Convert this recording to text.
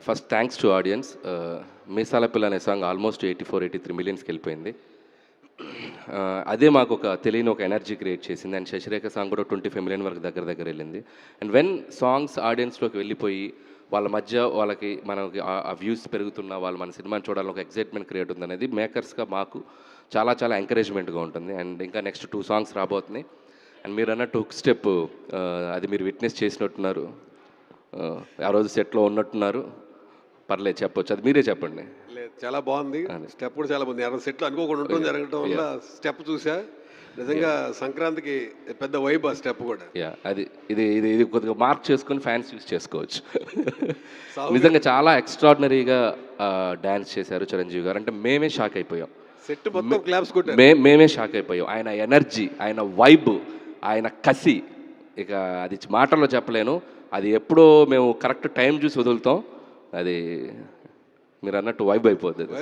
First thanks to audience. Meesala Pilla అనే song almost 84-83 మిలియన్స్కి వెళ్ళిపోయింది. అదే మాకు ఒక తెలియని ఒక ఎనర్జీ క్రియేట్ చేసింది. అండ్ శశిరేఖ సాంగ్ కూడా 25 మిలియన్ వరకు దగ్గర వెళ్ళింది. అండ్ వెన్ సాంగ్స్ ఆడియన్స్లోకి వెళ్ళిపోయి వాళ్ళ మధ్య వాళ్ళకి మనకి ఆ వ్యూస్ పెరుగుతున్న వాళ్ళు మన సినిమాని చూడాలని ఒక ఎక్సైట్మెంట్ క్రియేట్ ఉంది అనేది మేకర్స్గా మాకు చాలా ఎంకరేజ్మెంట్గా ఉంటుంది. అండ్ ఇంకా నెక్స్ట్ 2 సాంగ్స్ రాబోతున్నాయి. అండ్ మీరు అన్నట్టు హుక్ స్టెప్ అది మీరు విట్నెస్ చేసినట్టున్నారు. ఆ రోజు సెట్లో ఉన్నట్టున్నారు. పర్లేదు చెప్పొచ్చు, అది మీరే చెప్పండి. లేదు, చాలా బాగుంది. స్టెప్ కూడా చాలా బాగుంది. అరవై సెట్లు అనుకోకుండా ఉంటుంది జరగడం వల్ల స్టెప్ చూసా. నిజంగా సంక్రాంతికి పెద్ద వైబ్ ఆ స్టెప్ కూడా. అది ఇది కొద్దిగా మార్క్ చేసుకొని ఫ్యాన్స్ యూస్ చేసుకోవచ్చు. నిజంగా చాలా ఎక్స్ట్రాడినరీగా డ్యాన్స్ చేశారు చిరంజీవి గారు. అంటే మేమే షాక్ అయిపోయాం. సెట్ మొత్తం క్లాప్స్ కొట్టారు. మేమే షాక్ అయిపోయాం. ఆయన ఎనర్జీ, ఆయన వైబ్, ఆయన కసి, ఇక అది మాటల్లో చెప్పలేను. అది ఎప్పుడో మేము కరెక్ట్ టైం చూసి వదులుతాం. అది మీరు అన్నట్టు వైబ్ అయిపోతుంది.